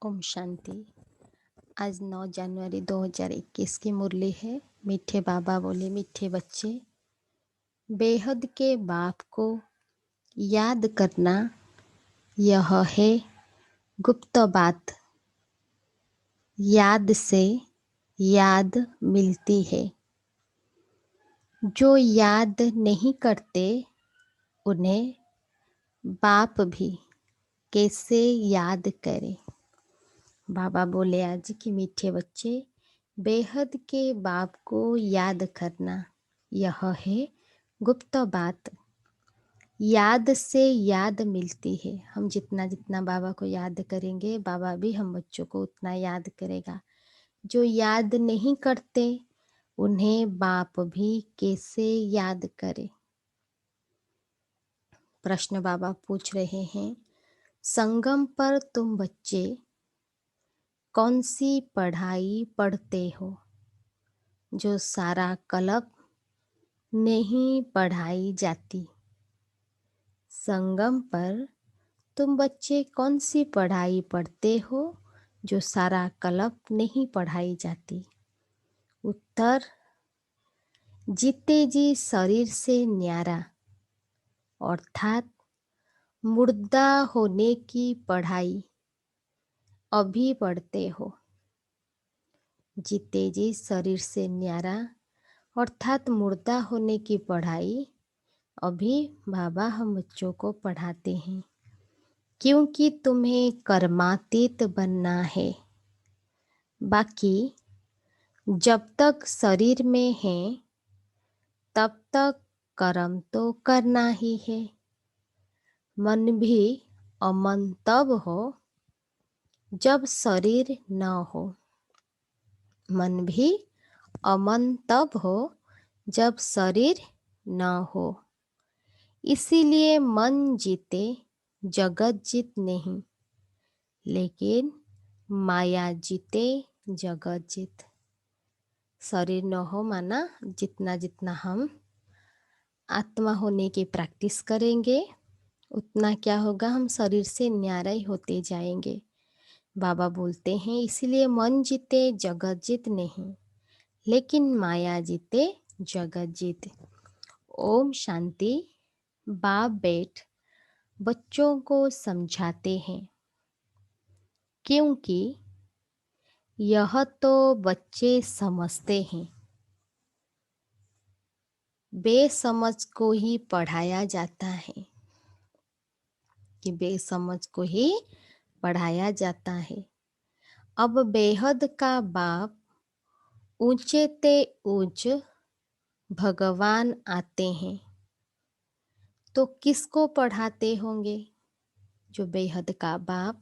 ओम शांति। आज 9 जनवरी 2021 की मुरली है। मीठे बाबा बोले, मीठे बच्चे, बेहद के बाप को याद करना यह है गुप्त बात। याद से याद मिलती है। जो याद नहीं करते उन्हें बाप भी कैसे याद करे। बाबा बोले आज कि मीठे बच्चे, बेहद के बाप को याद करना यह है गुप्त बात। याद से याद मिलती है। हम जितना जितना बाबा को याद करेंगे, बाबा भी हम बच्चों को उतना याद करेगा। जो याद नहीं करते उन्हें बाप भी कैसे याद करे। प्रश्न बाबा पूछ रहे हैं, संगम पर तुम बच्चे कौन सी पढ़ाई पढ़ते हो जो सारा कल्प नहीं पढ़ाई जाती। संगम पर तुम बच्चे कौन सी पढ़ाई पढ़ते हो जो सारा कल्प नहीं पढ़ाई जाती। उत्तर, जीते जी शरीर से न्यारा अर्थात मुर्दा होने की पढ़ाई अभी पढ़ते हो। जीते जी शरीर से न्यारा अर्थात मुर्दा होने की पढ़ाई अभी बाबा हम बच्चों को पढ़ाते हैं, क्योंकि तुम्हें कर्मातीत बनना है। बाकी जब तक शरीर में है तब तक कर्म तो करना ही है। मन भी अमन तब हो जब शरीर न हो। मन भी अमन तब हो जब शरीर न हो। इसीलिए मन जीते जगत जीत नहीं, लेकिन माया जीते जगत जीत। शरीर न हो माना जितना जितना हम आत्मा होने की प्रैक्टिस करेंगे उतना क्या होगा, हम शरीर से न्यारे होते जाएंगे। बाबा बोलते हैं इसीलिए मन जीते जगत जीत नहीं, लेकिन माया जीते जगत जीत। ओम शांति। बाप बेट बच्चों को समझाते हैं, क्योंकि यह तो बच्चे समझते हैं। बेसमझ को ही पढ़ाया जाता है, कि बेसमझ को ही पढ़ाया जाता है। अब बेहद का बाप ऊंचे ते ऊंच भगवान आते हैं, तो किसको पढ़ाते होंगे। जो बेहद का बाप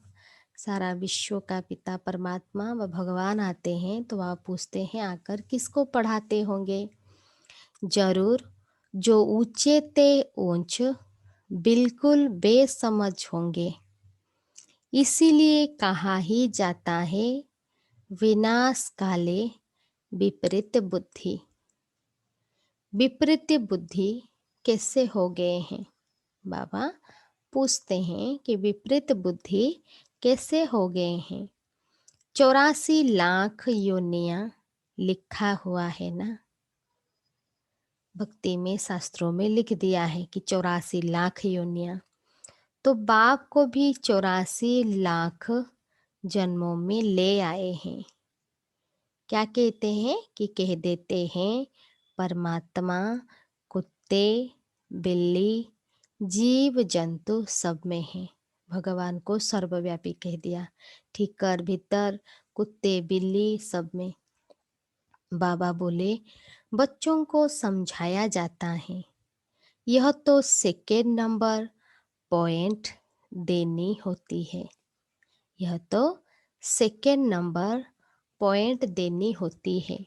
सारा विश्व का पिता परमात्मा व भगवान आते हैं, तो वह पूछते हैं आकर किसको पढ़ाते होंगे। जरूर जो ऊंचे ते ऊंच बिल्कुल बेसमझ होंगे। इसीलिए कहा ही जाता है, विनाश काले विपरीत बुद्धि। विपरीत बुद्धि कैसे हो गए हैं। बाबा पूछते हैं कि विपरीत बुद्धि कैसे हो गए हैं। 84 लाख योनियां लिखा हुआ है ना, भक्ति में शास्त्रों में लिख दिया है कि 84 लाख योनियां। तो बाप को भी 84 लाख जन्मों में ले आए हैं। क्या कहते हैं कि कह देते हैं परमात्मा कुत्ते बिल्ली जीव जंतु सब में है। भगवान को सर्वव्यापी कह दिया, ठीकर भीतर कुत्ते बिल्ली सब में। बाबा बोले बच्चों को समझाया जाता है, यह तो सेकेंड नंबर पॉइंट देनी होती है। यह तो सेकेंड नंबर पॉइंट देनी होती है।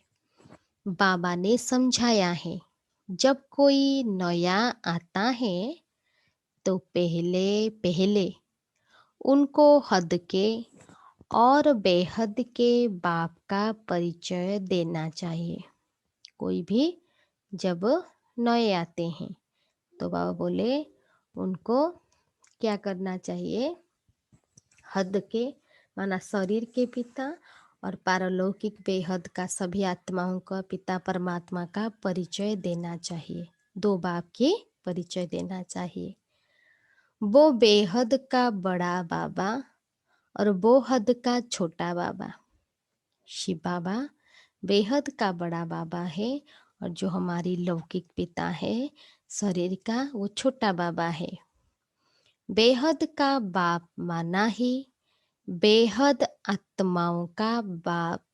बाबा ने समझाया है, जब कोई नया आता है तो पहले पहले उनको हद के और बेहद के बाप का परिचय देना चाहिए। कोई भी जब नए आते हैं तो बाबा बोले उनको क्या करना चाहिए, हद के माना शरीर के पिता और पारलौकिक बेहद का सभी आत्माओं का पिता परमात्मा का परिचय देना चाहिए। दो बाप के परिचय देना चाहिए। वो बेहद का बड़ा बाबा और वो हद का छोटा बाबा। शिव बाबा बेहद का बड़ा बाबा है और जो हमारी लौकिक पिता है शरीर का, वो छोटा बाबा है। बेहद का बाप माना ही बेहद आत्माओं का बाप।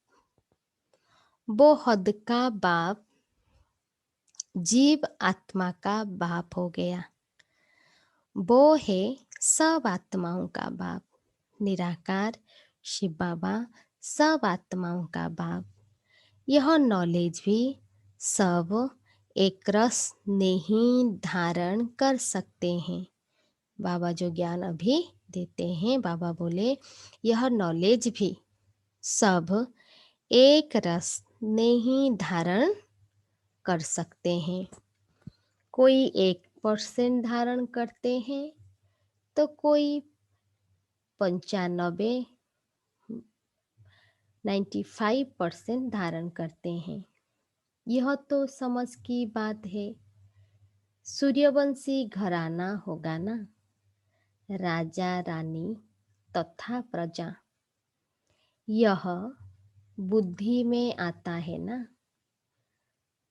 वो हद का बाप जीव आत्मा का बाप हो गया। वो है सब आत्माओं का बाप। निराकार शिव बाबा सब आत्माओं का बाप। यह नॉलेज भी सब एक रस नहीं धारण कर सकते हैं। बाबा जो ज्ञान अभी देते हैं, बाबा बोले यह नॉलेज भी सब एक रस नहीं धारण कर सकते हैं। कोई 1% धारण करते हैं तो कोई 95 95% धारण करते हैं। यह तो समझ की बात है। सूर्यवंशी घराना होगा ना, राजा रानी तथा प्रजा, यह बुद्धि में आता है ना।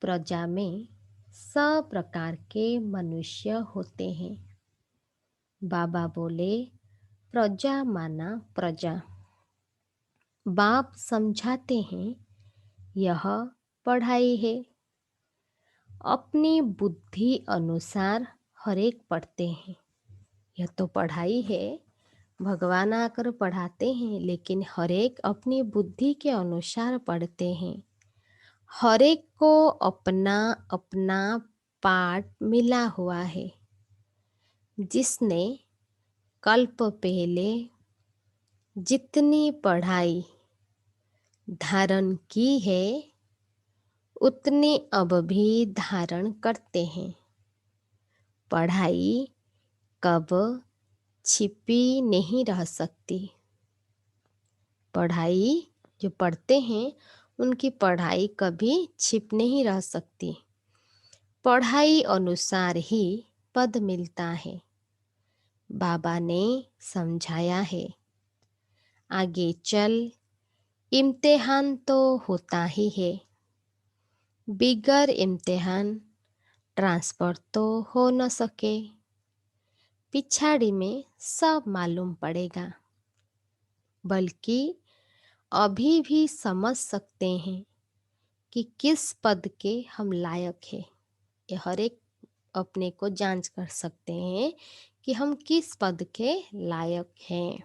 प्रजा में सब प्रकार के मनुष्य होते हैं। बाबा बोले प्रजा माना प्रजा। बाप समझाते हैं यह पढ़ाई है। अपनी बुद्धि अनुसार हर एक पढ़ते हैं। यह तो पढ़ाई है, भगवान आकर पढ़ाते हैं, लेकिन हर एक अपनी बुद्धि के अनुसार पढ़ते हैं। हर एक को अपना अपना पाठ मिला हुआ है। जिसने कल्प पहले जितनी पढ़ाई धारण की है उतनी अब भी धारण करते हैं। पढ़ाई कब छिपी नहीं रह सकती। पढ़ाई जो पढ़ते हैं उनकी पढ़ाई कभी छिप नहीं रह सकती। पढ़ाई अनुसार ही पद मिलता है। बाबा ने समझाया है, आगे चल इम्तिहान तो होता ही है। बिगर इम्तिहान ट्रांसफर तो हो न सके। पिछाड़ी में सब मालूम पड़ेगा। बल्कि अभी भी समझ सकते हैं कि किस पद के हम लायक हैं। ये हर एक अपने को जांच कर सकते हैं कि हम किस पद के लायक हैं।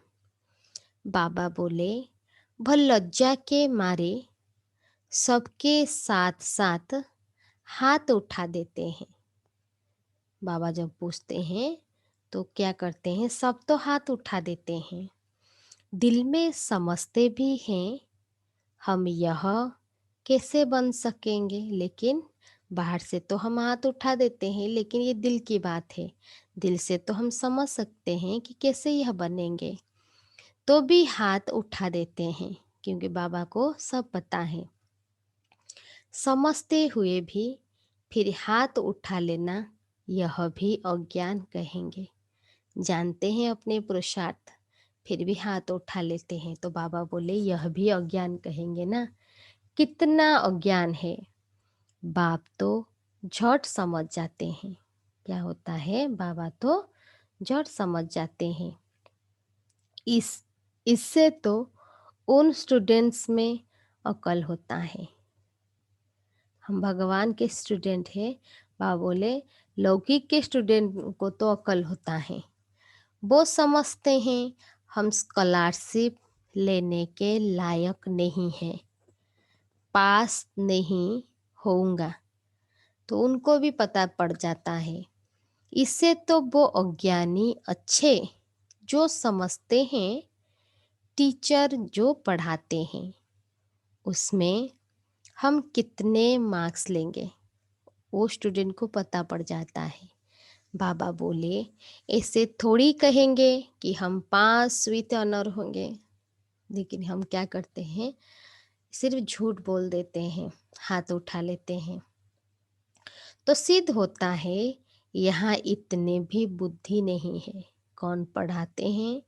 बाबा बोले वह लज्जा के मारे सबके साथ साथ हाथ उठा देते हैं। बाबा जब पूछते हैं तो क्या करते हैं, सब तो हाथ उठा देते हैं। दिल में समझते भी हैं हम यह कैसे बन सकेंगे, लेकिन बाहर से तो हम हाथ उठा देते हैं, लेकिन ये दिल की बात है। दिल से तो हम समझ सकते हैं कि कैसे यह बनेंगे, तो भी हाथ उठा देते हैं क्योंकि बाबा को सब पता है। समझते हुए भी फिर हाथ उठा लेना, यह भी अज्ञान कहेंगे। जानते हैं अपने पुरुषार्थ फिर भी हाथ उठा लेते हैं, तो बाबा बोले यह भी अज्ञान कहेंगे ना। कितना अज्ञान है। बाप तो झट समझ जाते हैं क्या होता है। बाबा तो झट समझ जाते हैं। इससे तो उन स्टूडेंट्स में अकल होता है। हम भगवान के स्टूडेंट हैं। बाबा बोले लौकिक के स्टूडेंट को तो अकल होता है। वो समझते हैं हम स्कॉलरशिप लेने के लायक नहीं हैं, पास नहीं होऊंगा, तो उनको भी पता पड़ जाता है। इससे तो वो अज्ञानी अच्छे जो समझते हैं टीचर जो पढ़ाते हैं उसमें हम कितने मार्क्स लेंगे वो स्टूडेंट को पता पड़ जाता है। बाबा बोले ऐसे थोड़ी कहेंगे कि हम पास विथ ऑनर होंगे। लेकिन हम क्या करते हैं, सिर्फ झूठ बोल देते हैं, हाथ उठा लेते हैं। तो सिद्ध होता है यहाँ इतने भी बुद्धि नहीं है। कौन पढ़ाते हैं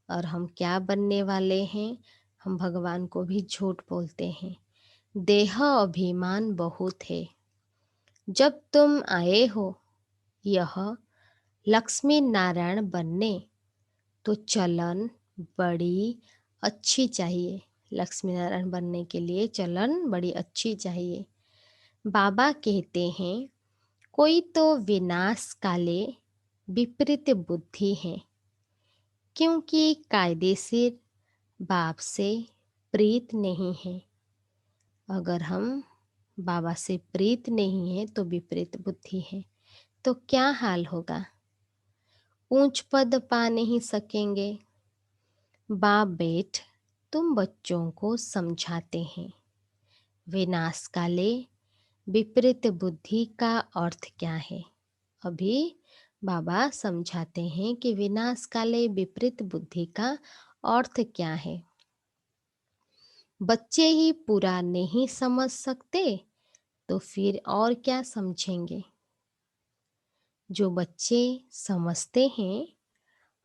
और हम क्या बनने वाले हैं, हम भगवान को भी झूठ बोलते हैं। देह अभिमान बहुत है। जब तुम आए हो यह लक्ष्मी नारायण बनने, तो चलन बड़ी अच्छी चाहिए। लक्ष्मी नारायण बनने के लिए चलन बड़ी अच्छी चाहिए। बाबा कहते हैं कोई तो विनाश काले विपरीत बुद्धि है, क्योंकि कायदेशीर बाप से प्रीत नहीं है। अगर हम बाबा से प्रीत नहीं है तो विपरीत बुद्धि है, तो क्या हाल होगा। ऊंच पद पा नहीं सकेंगे। बाप बेट तुम बच्चों को समझाते हैं विनाश काले विपरीत बुद्धि का अर्थ क्या है। अभी बाबा समझाते हैं कि विनाश काले विपरीत बुद्धि का अर्थ क्या है। बच्चे ही पूरा नहीं समझ सकते तो फिर और क्या समझेंगे। जो बच्चे समझते हैं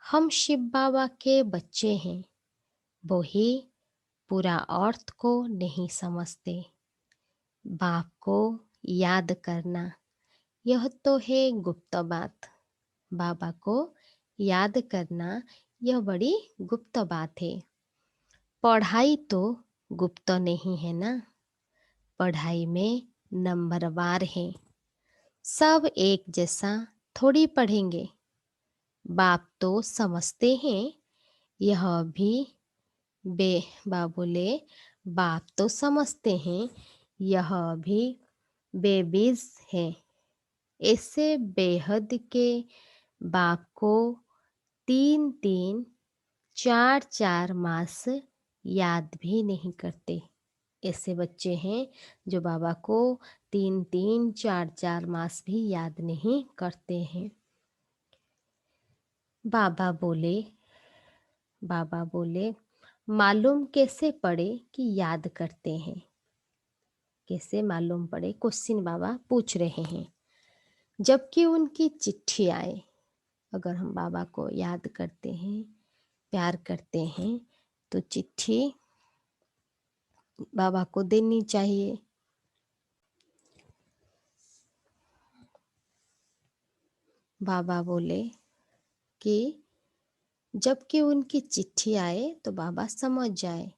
हम शिव बाबा के बच्चे हैं, वो ही पूरा अर्थ को नहीं समझते। बाप को याद करना, यह तो है गुप्त बात। बाबा को याद करना यह बड़ी गुप्त बात है। पढ़ाई तो गुप्त नहीं है ना, पढ़ाई में नंबरवार है। सब एक जैसा थोड़ी पढ़ेंगे। बाप तो समझते हैं यह भी बे बाबूले, बाप तो समझते हैं यह भी बेबीज है। ऐसे बेहद के बाप को 3-3 4-4 मास याद भी नहीं करते। ऐसे बच्चे हैं जो बाबा को 3-3 4-4 मास भी याद नहीं करते हैं। बाबा बोले बाबा बोले मालूम कैसे पड़े कि याद करते हैं। कैसे मालूम पड़े, क्वेश्चन बाबा पूछ रहे हैं। जबकि उनकी चिट्ठी आए। अगर हम बाबा को याद करते हैं, प्यार करते हैं, तो चिट्ठी बाबा को देनी चाहिए। बाबा बोले कि जबकि उनकी चिट्ठी आए तो बाबा समझ जाए।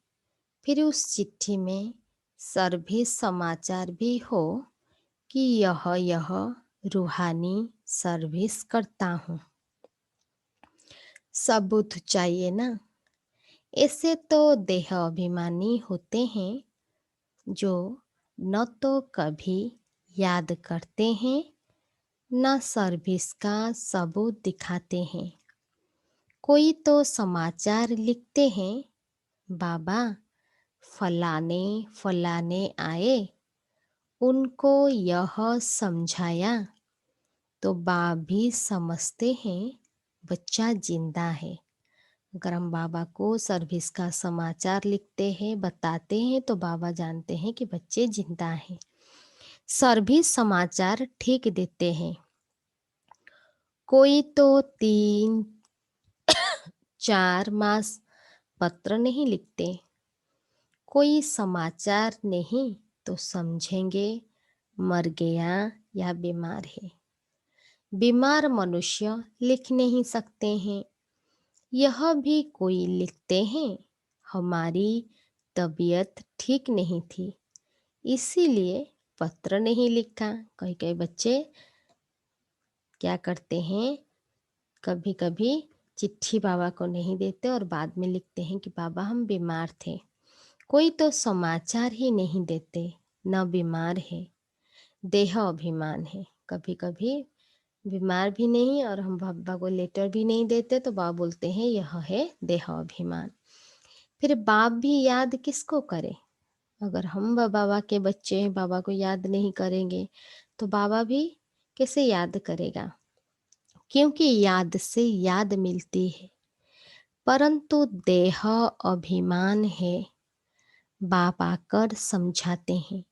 फिर उस चिट्ठी में सर्विस समाचार भी हो कि यह रूहानी सर्विस करता हूँ। सबूत चाहिए ना। ऐसे तो देह अभिमानी होते हैं जो न तो कभी याद करते हैं न सर्विस का सबूत दिखाते हैं। कोई तो समाचार लिखते हैं बाबा फलाने फलाने आए, उनको यह समझाया, तो बाप भी समझते हैं बच्चा जिंदा है। अगर हम बाबा को सर्विस का समाचार लिखते हैं, बताते हैं, तो बाबा जानते हैं कि बच्चे जिंदा हैं। सर्विस समाचार ठीक देते हैं। कोई तो 3-4 मास पत्र नहीं लिखते। कोई समाचार नहीं तो समझेंगे मर गया या बीमार है। बीमार मनुष्य लिख नहीं सकते हैं। यह भी कोई लिखते हैं हमारी तबीयत ठीक नहीं थी, इसीलिए पत्र नहीं लिखा। कई कई बच्चे क्या करते हैं, कभी कभी चिट्ठी बाबा को नहीं देते और बाद में लिखते हैं कि बाबा हम बीमार थे। कोई तो समाचार ही नहीं देते, न बीमार है, देह अभिमान है। कभी कभी बीमार भी नहीं और हम बाबा को लेटर भी नहीं देते, तो बाबा बोलते हैं यह है देह अभिमान। फिर बाप भी याद किसको करे। अगर हम बाबा के बच्चे हैं, बाबा को याद नहीं करेंगे तो बाबा भी कैसे याद करेगा। क्योंकि याद से याद मिलती है। परंतु देह अभिमान है। बाप आकर समझाते हैं,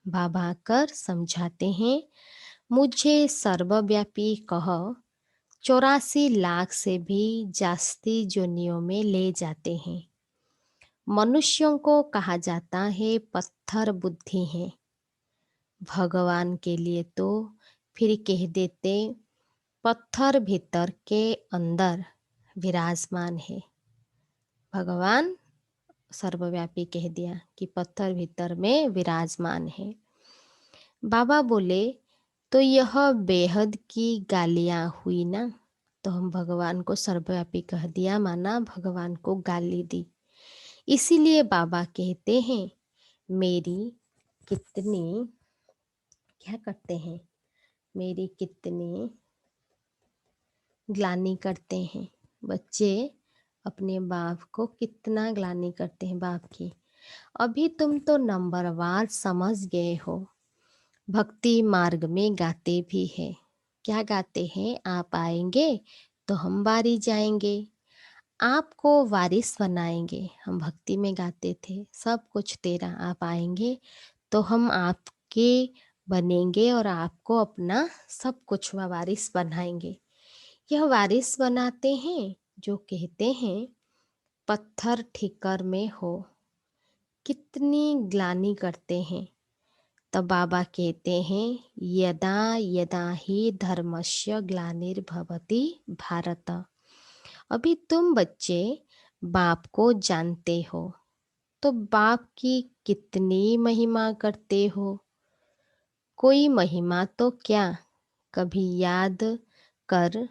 बाबा आकर समझाते हैं, मुझे सर्वव्यापी कह 84 लाख से भी जास्ती योनियों में ले जाते हैं। मनुष्यों को कहा जाता है पत्थर बुद्धि है। भगवान के लिए तो फिर कह देते पत्थर भीतर के अंदर विराजमान है। भगवान सर्वव्यापी कह दिया कि पत्थर भीतर में विराजमान है। बाबा बोले तो यह बेहद की गालियां हुई ना। तो हम भगवान को सर्वव्यापी कह दिया, माना भगवान को गाली दी। इसीलिए बाबा कहते हैं मेरी कितनी क्या करते हैं, मेरी कितनी ग्लानि करते हैं। बच्चे अपने बाप को कितना ग्लानि करते हैं बाप की। अभी तुम तो नंबरवार समझ गए हो। भक्ति मार्ग में गाते भी है। क्या गाते हैं, आप आएंगे तो हम बारी जाएंगे, आपको वारिस बनाएंगे। हम भक्ति में गाते थे सब कुछ तेरा, आप आएंगे तो हम आपके बनेंगे और आपको अपना सब कुछ वारिस बनाएंगे। यह वारिस बनाते हैं जो कहते हैं पत्थर ठिकर में हो। कितनी ग्लानि करते हैं। तब बाबा कहते हैं यदा यदा ही धर्मस्य ग्लानिर्भवति भारत। अभी तुम बच्चे बाप को जानते हो तो बाप की कितनी महिमा करते हो। कोई महिमा तो क्या, कभी याद कर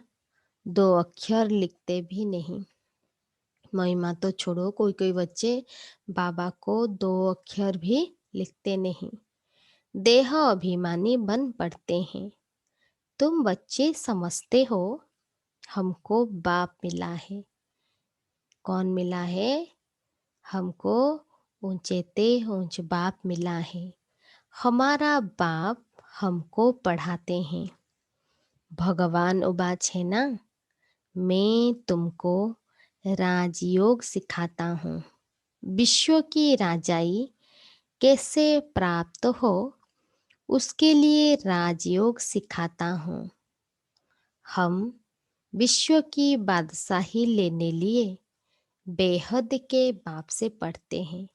2 अक्षर लिखते भी नहीं। महिमा तो छोड़ो, कोई कोई बच्चे बाबा को 2 अक्षर भी लिखते नहीं। देह अभिमानी बन पड़ते हैं। तुम बच्चे समझते हो हमको बाप मिला है। कौन मिला है, हमको ऊंचेते ऊंच बाप मिला है। हमारा बाप हमको पढ़ाते हैं। भगवान उबाच है ना, मैं तुमको राजयोग सिखाता हूँ। विश्व की राजाई कैसे प्राप्त हो उसके लिए राजयोग सिखाता हूँ। हम विश्व की बादशाही लेने लिए बेहद के बाप से पढ़ते हैं।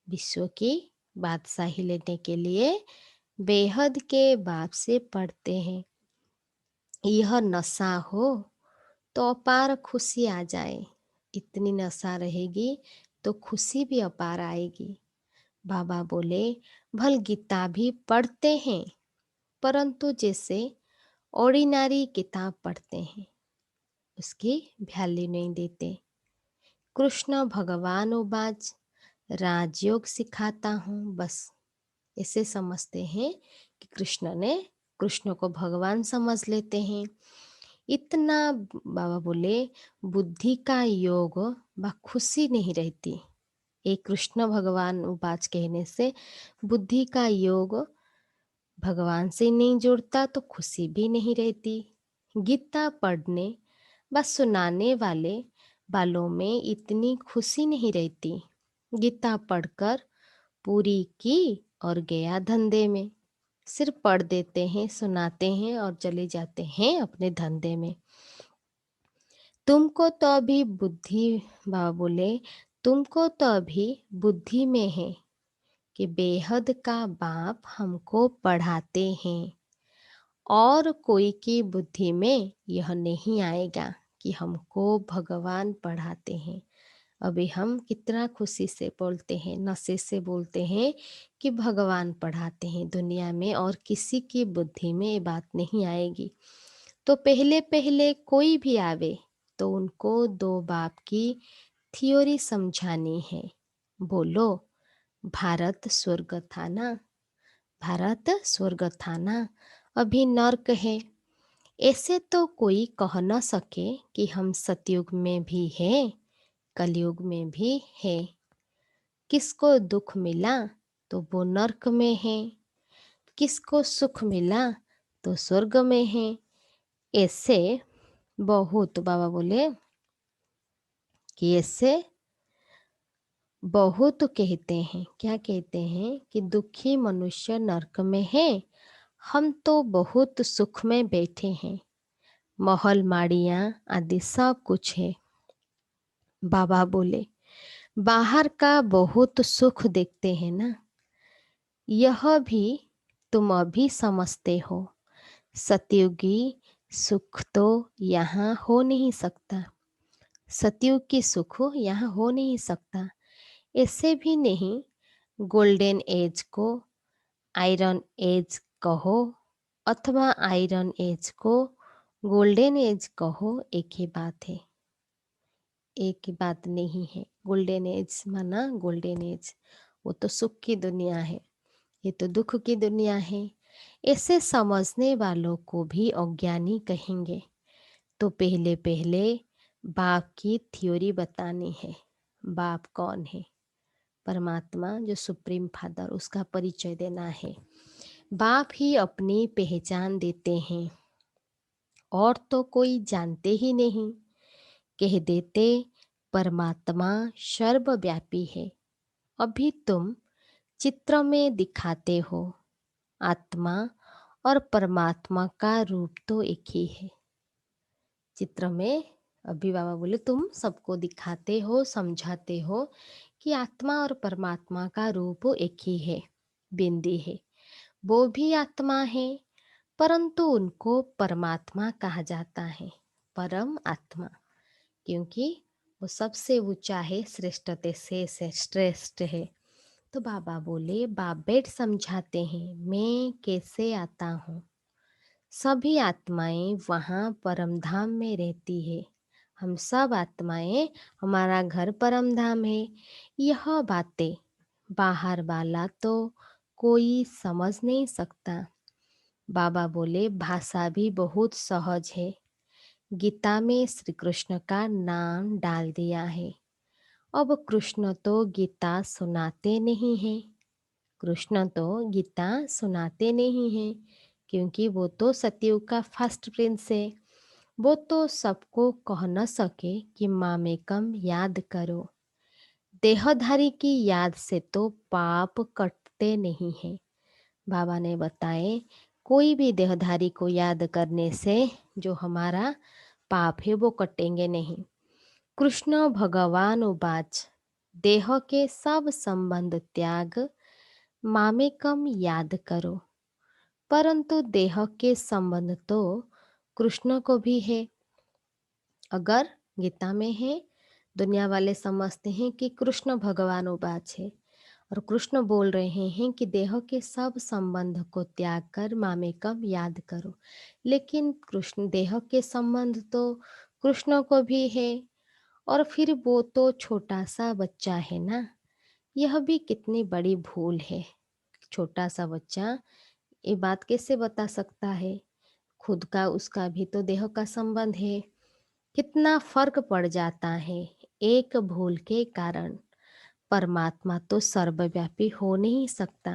विश्व की बादशाही लेने के लिए बेहद के बाप से पढ़ते हैं। यह नशा हो तो अपार खुशी आ जाए। इतनी नशा रहेगी तो खुशी भी अपार आएगी। बाबा बोले भल गीता भी पढ़ते हैं, परंतु जैसे ऑर्डिनरी किताब पढ़ते हैं उसकी वैल्यू नहीं देते। कृष्ण भगवान उबाच राजयोग सिखाता हूँ, बस ऐसे समझते हैं कि कृष्ण को भगवान समझ लेते हैं। इतना बाबा बोले बुद्धि का योग व खुशी नहीं रहती। एक कृष्ण भगवान उपाच कहने से बुद्धि का योग भगवान से नहीं जुड़ता तो खुशी भी नहीं रहती। गीता पढ़ने व सुनाने वालों में इतनी खुशी नहीं रहती। गीता पढ़कर पूरी की और गया धंधे में। सिर्फ पढ़ देते हैं, सुनाते हैं और चले जाते हैं अपने धंधे में। तुमको तो अभी बुद्धि, बाबा बोले तुमको तो अभी बुद्धि में है कि बेहद का बाप हमको पढ़ाते हैं, और कोई की बुद्धि में यह नहीं आएगा कि हमको भगवान पढ़ाते हैं। अभी हम कितना खुशी से बोलते हैं, नशे से बोलते हैं कि भगवान पढ़ाते हैं दुनिया में, और किसी की बुद्धि में ये बात नहीं आएगी। तो पहले पहले कोई भी आवे तो उनको 2 बाप की थ्योरी समझानी है। बोलो भारत स्वर्ग था ना, भारत स्वर्ग था ना, अभी नर्क है। ऐसे तो कोई कह न सके कि हम सतयुग में भी हैं, कलयुग में भी है। किसको दुख मिला तो वो नर्क में है, किसको सुख मिला तो स्वर्ग में है। ऐसे बहुत बाबा बोले कि ऐसे बहुत कहते हैं, क्या कहते हैं कि दुखी मनुष्य नरक में है, हम तो बहुत सुख में बैठे हैं, महल माड़ियाँ आदि सब कुछ है। बाबा बोले, बाहर का बहुत सुख देखते हैं ना, यह भी तुम अभी समझते हो। सतयुगी सुख तो यहाँ हो नहीं सकता, सतयुग की सुख यहाँ हो नहीं सकता। ऐसे भी नहीं, गोल्डन एज को आयरन एज कहो अथवा आयरन एज को गोल्डन एज कहो, एक ही बात है, एक ही बात नहीं है। गोल्डन एज माना गोल्डन एज, वो तो सुख की दुनिया है, ये तो दुख की दुनिया है। ऐसे समझने वालों को भी अज्ञानी कहेंगे। तो पहले पहले बाप की थ्योरी बतानी है। बाप कौन है? परमात्मा, जो सुप्रीम फादर, उसका परिचय देना है। बाप ही अपनी पहचान देते हैं, और तो कोई जानते ही नहीं। कह देते परमात्मा सर्वव्यापी है। अभी तुम चित्र में दिखाते हो, आत्मा और परमात्मा का रूप तो एक ही है। चित्र में अभी बाबा बोले तुम सबको दिखाते हो, समझाते हो कि आत्मा और परमात्मा का रूप एक ही है, बिंदी है। वो भी आत्मा है, परंतु उनको परमात्मा कहा जाता है, परम आत्मा, क्योंकि वो सबसे ऊंचा है, श्रेष्ठते से श्रेष्ठ है। तो बाबा बोले, बाप बेट समझाते हैं मैं कैसे आता हूँ। सभी आत्माएं वहाँ परमधाम में रहती है, हम सब आत्माएं, हमारा घर परमधाम है। यह बातें बाहर वाला तो कोई समझ नहीं सकता। बाबा बोले, भाषा भी बहुत सहज है। गीता में श्री कृष्ण का नाम डाल दिया है। अब कृष्ण तो गीता सुनाते नहीं हैं, कृष्ण तो गीता सुनाते नहीं हैं, क्योंकि वो तो सतयुग का फर्स्ट प्रिंस है। वो तो सबको कह न सके कि मामेकम याद करो। देहधारी की याद से तो पाप कटते नहीं हैं। बाबा ने बताए, कोई भी देहधारी को याद करने से जो हमारा पाप है वो कटेंगे नहीं। कृष्ण भगवान उवाच, देह के सब संबंध त्याग, मामेकम याद करो। परंतु देह के संबंध तो कृष्ण को भी है। अगर गीता में है, दुनिया वाले समझते हैं कि कृष्ण भगवान उवाच है, और कृष्ण बोल रहे हैं कि देह के सब संबंध को त्याग कर मामेकम याद करो। लेकिन कृष्ण देह के संबंध तो कृष्ण को भी है, और फिर वो तो छोटा सा बच्चा है ना। यह भी कितनी बड़ी भूल है। छोटा सा बच्चा ये बात कैसे बता सकता है? खुद का उसका भी तो देह का संबंध है। कितना फर्क पड़ जाता है एक भूल के कारण। परमात्मा तो सर्वव्यापी हो नहीं सकता,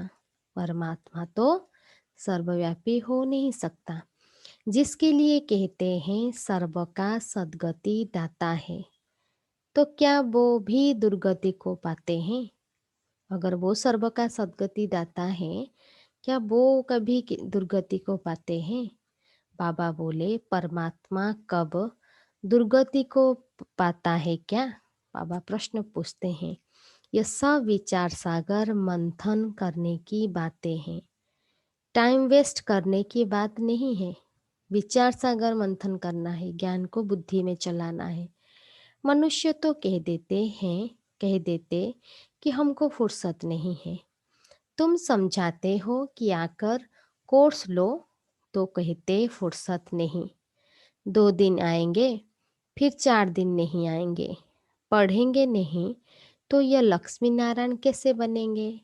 परमात्मा तो सर्वव्यापी हो नहीं सकता। जिसके लिए कहते हैं सर्व का सद्गति दाता है, तो क्या वो भी दुर्गति को पाते हैं? अगर वो सर्व का सद्गति दाता है, क्या वो कभी दुर्गति को पाते हैं? बाबा बोले, परमात्मा कब दुर्गति को पाता है क्या? बाबा प्रश्न पूछते हैं। यह सब विचार सागर मंथन करने की बातें हैं, टाइम वेस्ट करने की बात नहीं है। विचार सागर मंथन करना है, ज्ञान को बुद्धि में चलाना है। मनुष्य तो कह देते हैं, कह देते कि हमको फुर्सत नहीं है। तुम समझाते हो कि आकर कोर्स लो, तो कहते फुर्सत नहीं। 2 दिन आएंगे, फिर 4 दिन नहीं आएंगे। पढ़ेंगे नहीं तो यह लक्ष्मी नारायण कैसे बनेंगे?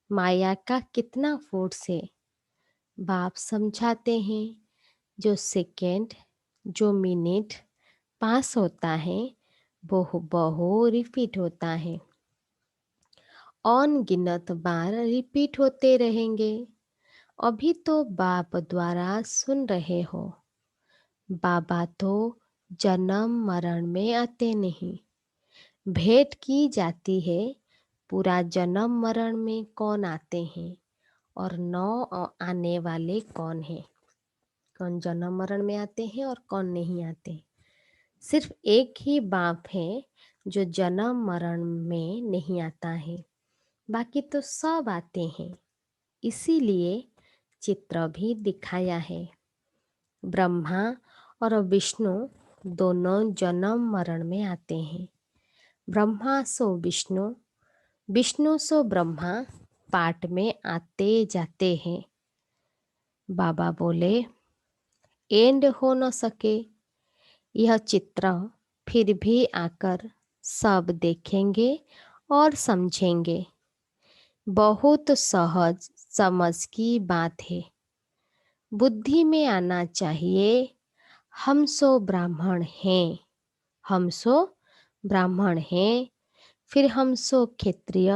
माया का कितना फोर्स है। बाप समझाते हैं, जो सेकेंड, जो मिनट पास होता है वो बहु रिपीट होता है, अनगिनत बार रिपीट होते रहेंगे। अभी तो बाप द्वारा सुन रहे हो। बाबा तो जन्म मरण में आते नहीं, भेंट की जाती है पूरा जन्म मरण में कौन आते हैं और नौ आने वाले कौन हैं, कौन जन्म मरण में आते हैं और कौन नहीं आते। सिर्फ एक ही बाप है जो जन्म मरण में नहीं आता है, बाकी तो सब आते हैं। इसीलिए चित्र भी दिखाया है। ब्रह्मा और विष्णु दोनों जन्म मरण में आते हैं। ब्रह्मा सो विष्णु, विष्णु सो ब्रह्मा पाठ में आते जाते हैं। बाबा बोले एंड हो न सके यह चित्र, फिर भी आकर सब देखेंगे और समझेंगे। बहुत सहज समझ की बात है, बुद्धि में आना चाहिए। हम सो ब्राह्मण हैं, हम सो ब्राह्मण हैं, फिर हम सो क्षत्रिय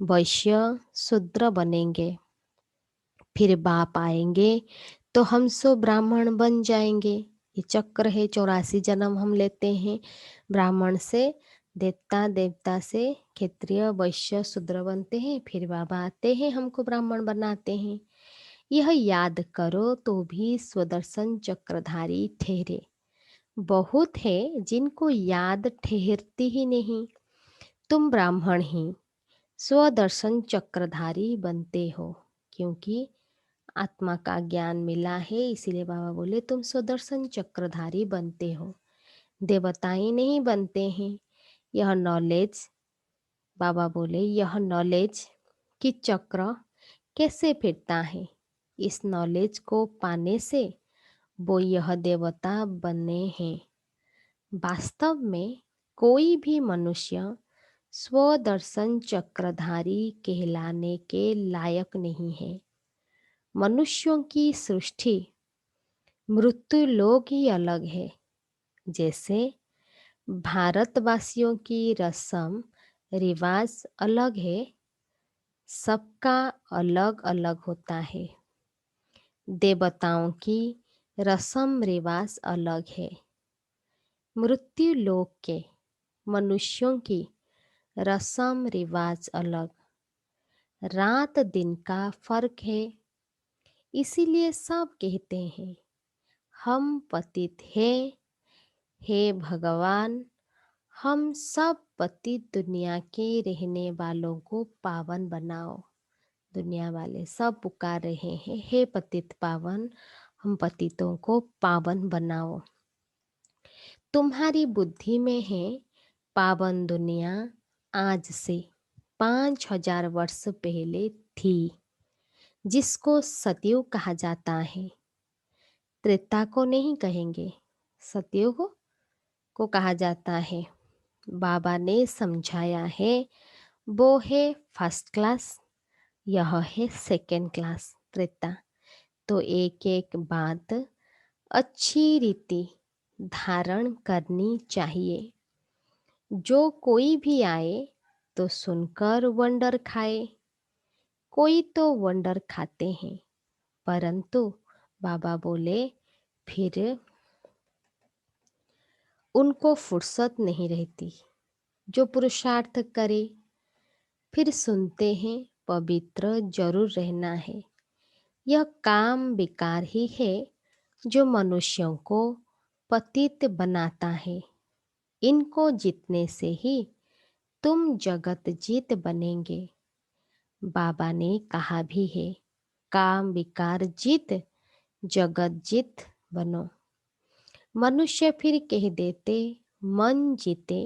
वैश्य शूद्र बनेंगे। फिर बाप आएंगे तो हम सो ब्राह्मण बन जाएंगे। ये चक्र है, 84 जन्म हम लेते हैं। ब्राह्मण से देवता, देवता से क्षत्रिय वैश्य शूद्र बनते हैं, फिर बाबा आते हैं हमको ब्राह्मण बनाते हैं। यह याद करो तो भी स्वदर्शन चक्रधारी ठहरे। बहुत है जिनको याद ठहरती ही नहीं। तुम ब्राह्मण ही स्वदर्शन चक्रधारी बनते हो, क्योंकि आत्मा का ज्ञान मिला है। इसीलिए बाबा बोले तुम स्वदर्शन चक्रधारी बनते हो, देवताएं नहीं बनते हैं। यह नॉलेज, बाबा बोले यह नॉलेज कि चक्र कैसे फिरता है, इस नॉलेज को पाने से वो यह देवता बने हैं। वास्तव में कोई भी मनुष्य स्वदर्शन चक्रधारी कहलाने के लायक नहीं है। मनुष्यों की सृष्टि मृत्यु लोक ही अलग है। जैसे भारतवासियों की रस्म रिवाज अलग है, सबका अलग अलग होता है। देवताओं की रस्म रिवाज अलग है। मृत्यु लोक के मनुष्यों की रस्म रिवाज अलग, रात दिन का फर्क है। इसीलिए सब कहते हैं हम पतित हैं, हे भगवान हम सब पतित दुनिया के रहने वालों को पावन बनाओ। दुनिया वाले सब पुकार रहे हैं हे पतित पावन, हम पतितों को पावन बनाओ। तुम्हारी बुद्धि में है पावन दुनिया आज से 5000 वर्ष पहले थी, जिसको सतयुग कहा जाता है। त्रेता को नहीं कहेंगे, सतयुग को कहा जाता है। बाबा ने समझाया है वो है फर्स्ट क्लास, यह है सेकेंड क्लास त्रेता। तो एक एक बात अच्छी रीति धारण करनी चाहिए। जो कोई भी आए तो सुनकर वंडर खाए। कोई तो वंडर खाते हैं, परंतु बाबा बोले फिर उनको फुर्सत नहीं रहती। जो पुरुषार्थ करे, फिर सुनते हैं पवित्र जरूर रहना है। यह काम विकार ही है जो मनुष्यों को पतित बनाता है। इनको जीतने से ही तुम जगत जीत बनेंगे। बाबा ने कहा भी है काम विकार जीत जगत जीत बनो। मनुष्य फिर कह देते मन जीते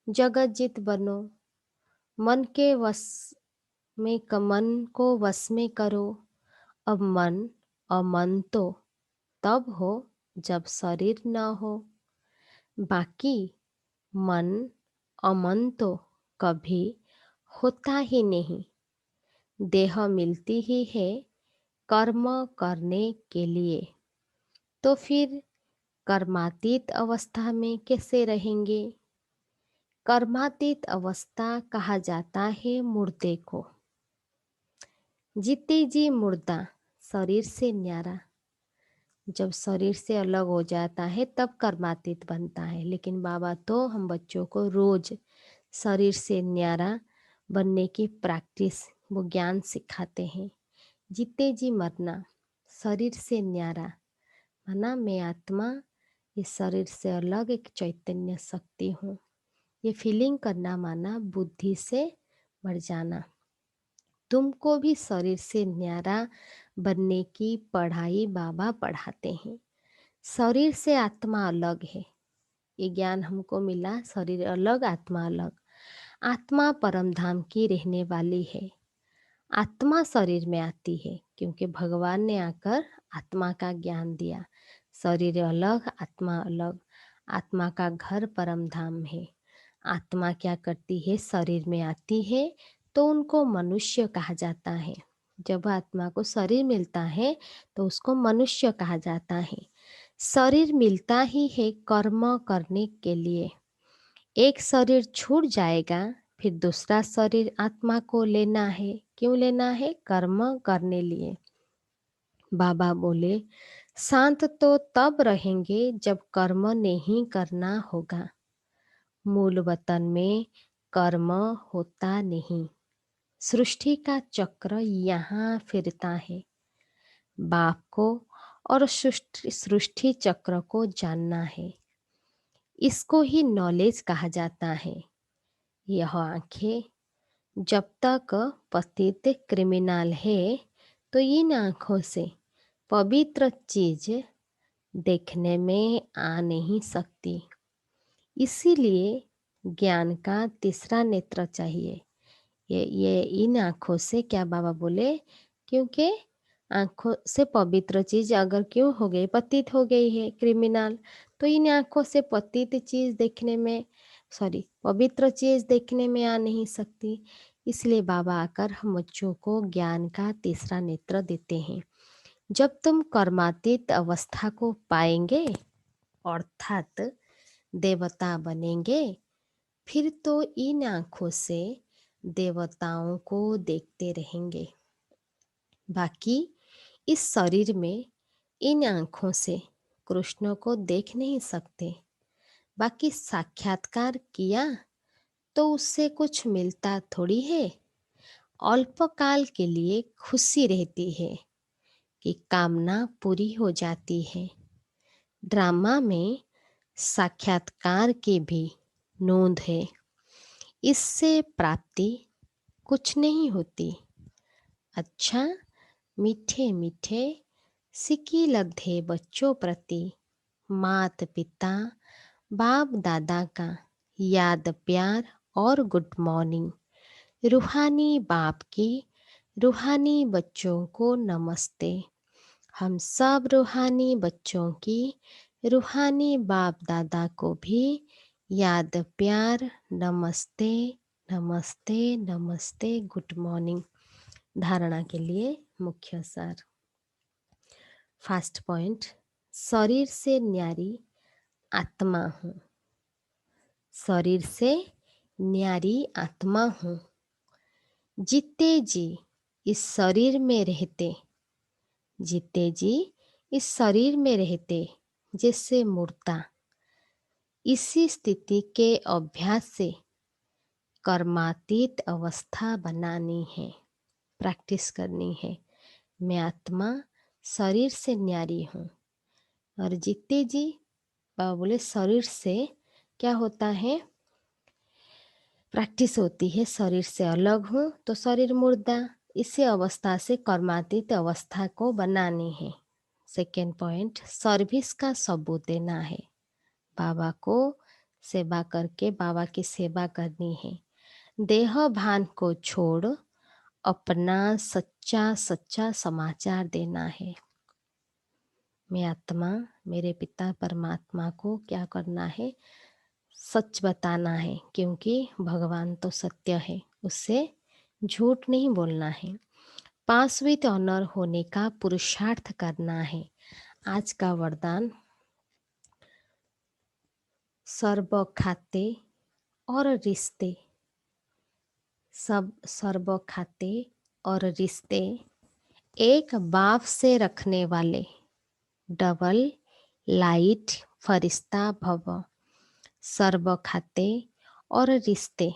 जगत जीत बनो। मन के वश में मन को वश में करो। अब मन अमन तो तब हो जब शरीर न हो, बाकी मन अमन तो कभी होता ही नहीं। देह मिलती ही है कर्म करने के लिए, तो फिर कर्मातीत अवस्था में कैसे रहेंगे। कर्मातीत अवस्था कहा जाता है मुर्दे को। जीते जी मुर्दा शरीर से न्यारा, जब शरीर से अलग हो जाता है तब कर्मातीत बनता है। लेकिन बाबा तो हम बच्चों को रोज शरीर से न्यारा बनने की प्रैक्टिस, वो ज्ञान सिखाते हैं। जीते जी मरना, शरीर से न्यारा माना मैं आत्मा, इस शरीर से अलग एक चैतन्य शक्ति हूँ। ये फीलिंग करना माना बुद्धि से बढ़ जाना। तुमको भी शरीर से न्यारा बनने की पढ़ाई बाबा पढ़ाते हैं। शरीर से आत्मा अलग है, ये ज्ञान हमको मिला। शरीर अलग, आत्मा अलग। आत्मा परम धाम की रहने वाली है। आत्मा शरीर में आती है क्योंकि भगवान ने आकर आत्मा का ज्ञान दिया। शरीर अलग, आत्मा अलग। आत्मा का घर परम धाम है। आत्मा क्या करती है? शरीर में आती है तो उनको मनुष्य कहा जाता है। जब आत्मा को शरीर मिलता है तो उसको मनुष्य कहा जाता है। शरीर मिलता ही है कर्म करने के लिए। एक शरीर छूट जाएगा, फिर दूसरा शरीर आत्मा को लेना है। क्यों लेना है? कर्म करने लिए। बाबा बोले शांत तो तब रहेंगे जब कर्म नहीं करना होगा। मूल वतन में कर्म होता नहीं। सृष्टि का चक्र यहाँ फिरता है। बाप को और सृष्टि चक्र को जानना है। इसको ही नॉलेज कहा जाता है। यह आंखें जब तक पतित क्रिमिनल है तो इन आँखों से पवित्र चीज देखने में आ नहीं सकती। इसीलिए ज्ञान का तीसरा नेत्र चाहिए। ये इन आँखों से, क्या बाबा बोले, क्योंकि आँखों से पवित्र चीज अगर क्यों हो गई, पतित हो गई है क्रिमिनल, तो इन आँखों से पतित चीज देखने में, पवित्र चीज देखने में आ नहीं सकती। इसलिए बाबा आकर हम बच्चों को ज्ञान का तीसरा नेत्र देते हैं। जब तुम कर्मातीत अवस्था को पाएंगे अर्थात देवता बनेंगे, फिर तो इन आँखों से देवताओं को देखते रहेंगे। बाकी इस शरीर में इन आँखों से कृष्ण को देख नहीं सकते। बाकी साक्षात्कार किया तो उससे कुछ मिलता थोड़ी है। अल्पकाल के लिए खुशी रहती है कि कामना पूरी हो जाती है। ड्रामा में साक्षात्कार की भी नोंद है। इससे प्राप्ति कुछ नहीं होती। अच्छा, मीठे मीठे सिक्की लग्धे बच्चों प्रति मात पिता बाप दादा का याद प्यार और गुड मॉर्निंग। रूहानी बाप की रूहानी बच्चों को नमस्ते। हम सब रूहानी बच्चों की रूहानी बाप दादा को भी याद प्यार, नमस्ते नमस्ते नमस्ते, गुड मॉर्निंग। धारणा के लिए मुख्य सार। फर्स्ट पॉइंट, शरीर से न्यारी आत्मा हूँ। शरीर से न्यारी आत्मा हूँ। जीते जी इस शरीर में रहते, जीते जी इस शरीर में रहते जैसे मूर्ता। इसी स्थिति के अभ्यास से कर्मातीत अवस्था बनानी है, प्रैक्टिस करनी है। मैं आत्मा शरीर से न्यारी हूँ। और जीते जी बाबा बोले शरीर से क्या होता है? प्रैक्टिस होती है। शरीर से अलग हूँ तो शरीर मुर्दा, इसी अवस्था से कर्मातीत अवस्था को बनानी है। सेकेंड पॉइंट, सर्विस का सबूत देना है। बाबा को सेवा करके बाबा की सेवा करनी है। देह भान को छोड़ अपना सच्चा सच्चा समाचार देना है। मैं आत्मा, मेरे पिता परमात्मा को क्या करना है? सच बताना है, क्योंकि भगवान तो सत्य है, उससे झूठ नहीं बोलना है। पास विद ऑनर होने का पुरुषार्थ करना है। आज का वरदान, सर्व खाते और रिश्ते, सब सर्व खाते और रिश्ते एक बाप से रखने वाले डबल लाइट फरिश्ता भव। सर्व खाते और रिश्ते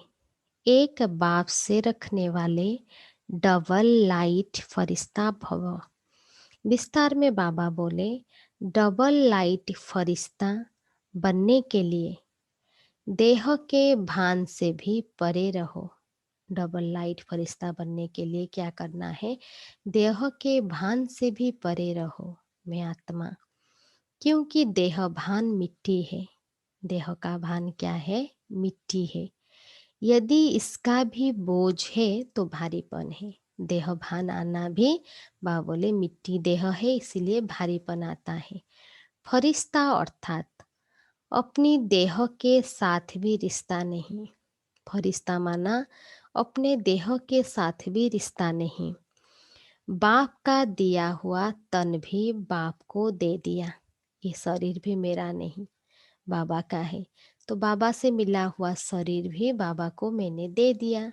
एक बाप से रखने वाले डबल लाइट फरिश्ता भव। विस्तार में बाबा बोले, डबल लाइट फरिश्ता बनने के लिए देह के भान से भी परे रहो। डबल लाइट फरिश्ता बनने के लिए क्या करना है? देह के भान से भी परे रहो। मैं आत्मा, क्योंकि देह भान मिट्टी है। देह का भान क्या है? मिट्टी है। यदि इसका भी बोझ है तो भारीपन है। देह भान आना भी, बाबा बोले, मिट्टी देह है इसीलिए भारीपन आता है। फरिश्ता अर्थात अपनी देह के साथ भी रिश्ता नहीं। फरिश्ता माना अपने देह के साथ भी रिश्ता नहीं। बाप का दिया हुआ तन भी बाप को दे दिया। ये शरीर भी मेरा नहीं, बाबा का है। तो बाबा से मिला हुआ शरीर भी बाबा को मैंने दे दिया।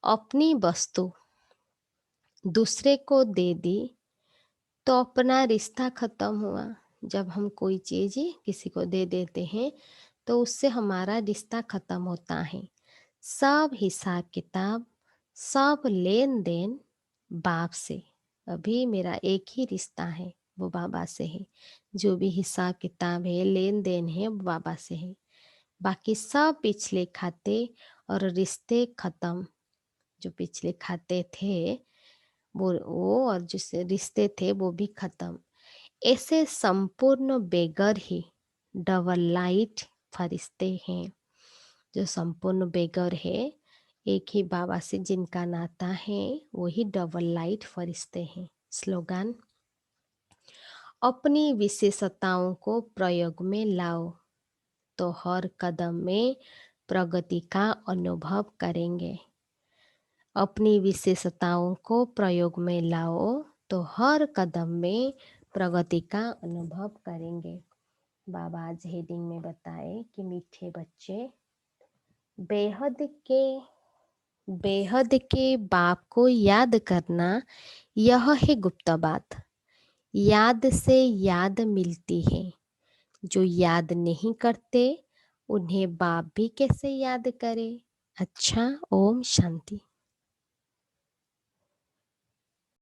अपनी वस्तु दूसरे को दे दी तो अपना रिश्ता खत्म हुआ। जब हम कोई चीज़ किसी को दे देते हैं तो उससे हमारा रिश्ता खत्म होता है। सब हिसाब किताब, सब लेन देन बाप से। अभी मेरा एक ही रिश्ता है, वो बाबा से है। जो भी हिसाब किताब है, लेन देन है, वो बाबा से है। बाकी सब पिछले खाते और रिश्ते खत्म। जो पिछले खाते थे वो और जिससे रिश्ते थे वो भी खत्म। ऐसे संपूर्ण बेगर ही डबल लाइट फरिश्ते हैं। जो संपूर्ण बेगर है, एक ही बाबा से जिनका नाता है, वही डबल लाइट फरिश्ते हैं। स्लोगन, अपनी विशेषताओं को प्रयोग में लाओ तो हर कदम में प्रगति का अनुभव करेंगे। अपनी विशेषताओं को प्रयोग में लाओ तो हर कदम में प्रगति का अनुभव करेंगे। बाबा आज हेडिंग में बताए कि मीठे बच्चे, बेहद के बेहद के बाप को याद करना, यह है गुप्त बात। याद से याद मिलती है। जो याद नहीं करते उन्हें बाप भी कैसे याद करे। अच्छा, ओम शांति।